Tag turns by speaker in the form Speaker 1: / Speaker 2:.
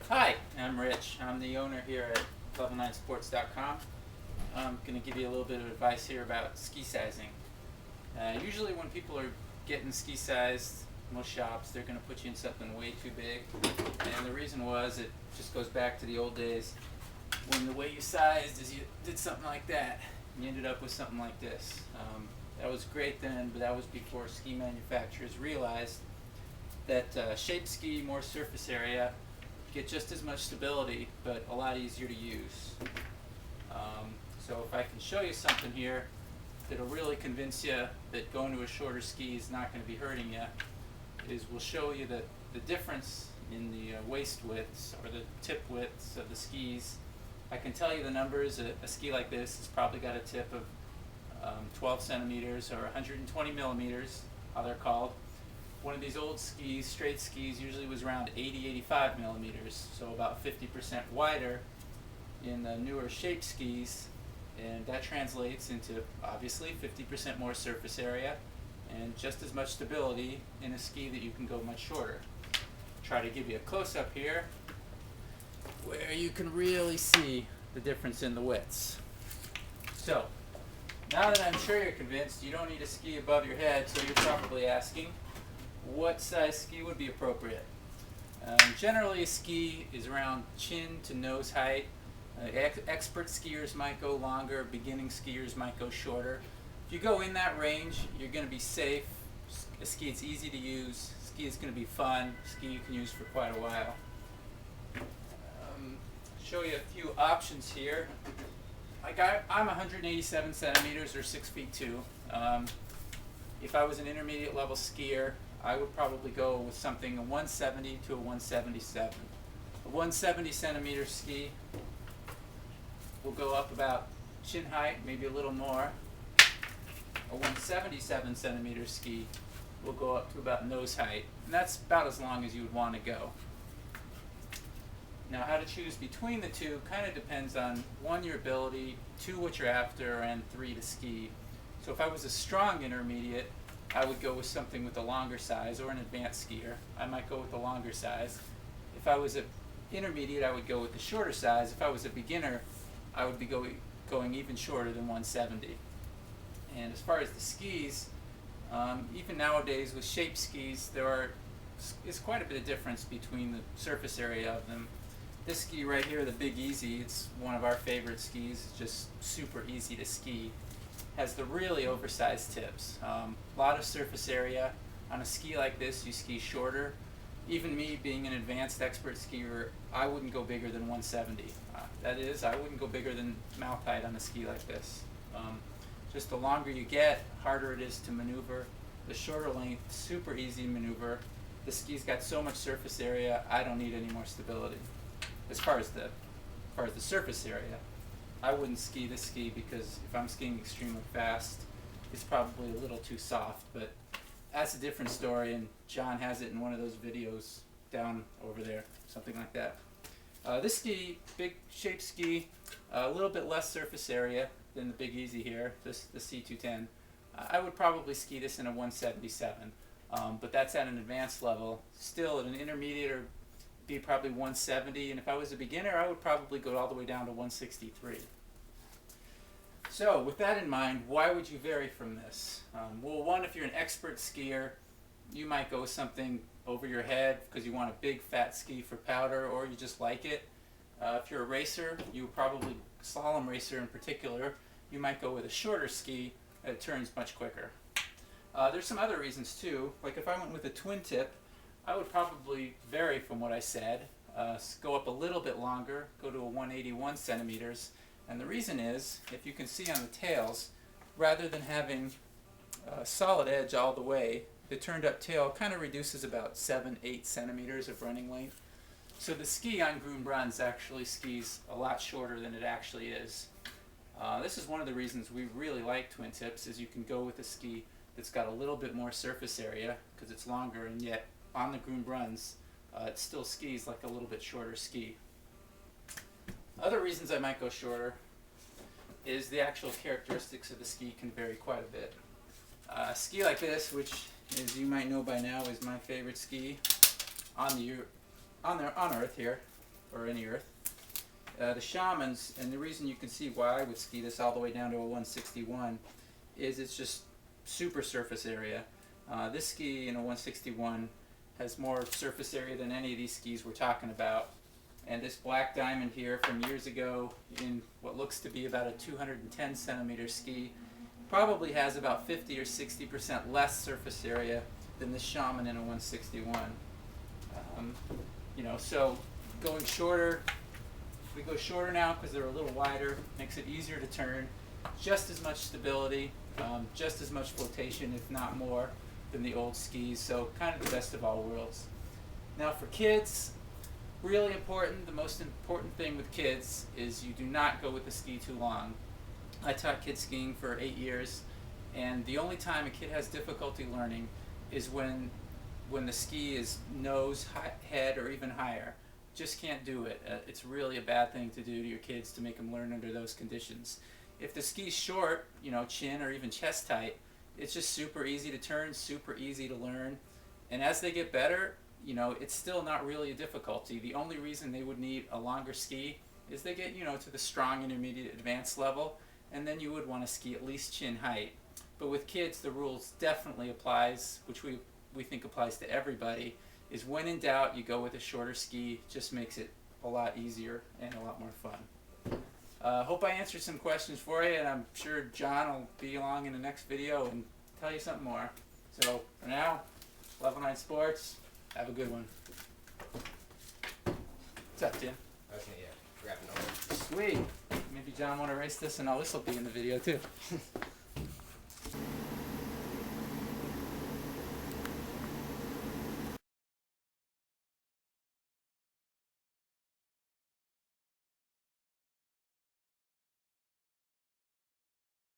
Speaker 1: Hi, I'm Rich. I'm the owner here at level9sports.com. I'm going to give you a little bit of advice here about ski sizing. Usually when people are getting ski sized, most shops, they're going to put you in something way too big. And the reason was it just goes back to the old days when the way you sized is you did something like that. And you ended up with something like this. That was great then, but that was before ski manufacturers realized that shape ski, more surface area, get just as much stability, but a lot easier to use. So if I can show you something here that'll really convince you that going to a shorter ski is not going to be hurting you, is we'll show you the difference in the waist widths or the tip widths of the skis. I can tell you the numbers. A ski like this has probably got a tip of 12 centimeters or 120 millimeters, how they're called. One of these old skis, straight skis, usually was around 80, 85 millimeters, so about 50% wider in the newer shape skis, and that translates into obviously 50% more surface area and just as much stability in a ski that you can go much shorter. Try to give you a close-up here where you can really see the difference in the widths. So, now that I'm sure you're convinced, you don't need a ski above your head, so you're probably asking, what size ski would be appropriate? Generally, a ski is around chin to nose height. Expert skiers might go longer, beginning skiers might go shorter. If you go in that range, you're going to be safe. A ski is easy to use. A ski is going to be fun. A ski you can use for quite a while. Show you a few options here. Like I'm 187 centimeters or 6 feet 2. If I was an intermediate level skier, I would probably go with something a 170 to a 177. A 170 centimeter ski will go up about chin height, maybe a little more. A 177 centimeter ski will go up to about nose height, and that's about as long as you would want to go. Now, how to choose between the two kind of depends on 1, your ability, 2, what you're after, and 3, to ski. So if I was a strong intermediate, I would go with something with a longer size, or an advanced skier. I might go with the longer size. If I was an intermediate, I would go with the shorter size. If I was a beginner, I would be going even shorter than 170. And as far as the skis, even nowadays with shape skis, is quite a bit of difference between the surface area of them. This ski right here, the Big Easy, it's one of our favorite skis. It's just super easy to ski. Has the really oversized tips. A lot of surface area. On a ski like this, you ski shorter. Even me, being an advanced expert skier, I wouldn't go bigger than 170. That is, I wouldn't go bigger than mouth height on a ski like this. Just the longer you get, harder it is to maneuver. The shorter length, super easy to maneuver. The ski's got so much surface area, I don't need any more stability. As far as the surface area, I wouldn't ski this ski because if I'm skiing extremely fast, it's probably a little too soft, but that's a different story, and John has it in one of those videos down over there, something like that. This ski, big shape ski, a little bit less surface area than the Big Easy here, the C210. I would probably ski this in a 177, but that's at an advanced level. Still, at an intermediate or be probably 170, and if I was a beginner, I would probably go all the way down to 163. So, with that in mind, why would you vary from this? Well, one, if you're an expert skier, you might go with something over your head because you want a big fat ski for powder, or you just like it. If you're a racer, you probably, slalom racer in particular, you might go with a shorter ski that turns much quicker. There's some other reasons too, like if I went with a twin tip, I would probably vary from what I said, go up a little bit longer, go to a 181 centimeters, and the reason is, if you can see on the tails, rather than having a solid edge all the way, the turned up tail kind of reduces about 7-8 centimeters of running length. So the ski on Grüne actually skis a lot shorter than it actually is. This is one of the reasons we really like twin tips, is you can go with a ski that's got a little bit more surface area because it's longer, and yet on the Grüne it still skis like a little bit shorter ski. Other reasons I might go shorter is the actual characteristics of the ski can vary quite a bit. A ski like this, which, as you might know by now, is my favorite ski on Earth here. or any earth. The Shamans, and the reason you can see why I would ski this all the way down to a 161 is it's just super surface area. This ski in a 161 has more surface area than any of these skis we're talking about. And this Black Diamond here from years ago in what looks to be about a 210 centimeter ski probably has about 50 or 60% less surface area than the Shaman in a 161. So going shorter, we go shorter now because they're a little wider, makes it easier to turn, just as much stability, just as much flotation, if not more, than the old skis, so kind of the best of all worlds. Now for kids, really important, the most important thing with kids is you do not go with the ski too long. I taught kids skiing for 8 years, and the only time a kid has difficulty learning is when the ski is nose, head, or even higher. Just can't do it. It's really a bad thing to do to your kids to make them learn under those conditions. If the ski's short, chin or even chest height, it's just super easy to turn, super easy to learn. And as they get better, it's still not really a difficulty. The only reason they would need a longer ski is they get, to the strong, intermediate, advanced level, and then you would want to ski at least chin height. But with kids, the rules definitely applies, which we think applies to everybody, is when in doubt, you go with a shorter ski. Just makes it a lot easier and a lot more fun. Hope I answered some questions for you, and I'm sure John will be along in the next video and tell you something more. So for now, Level 9 Sports, have a good one. What's up, Tim?
Speaker 2: I was gonna, grab an order.
Speaker 1: Sweet. Maybe John want to race this, and all this will be in the video too.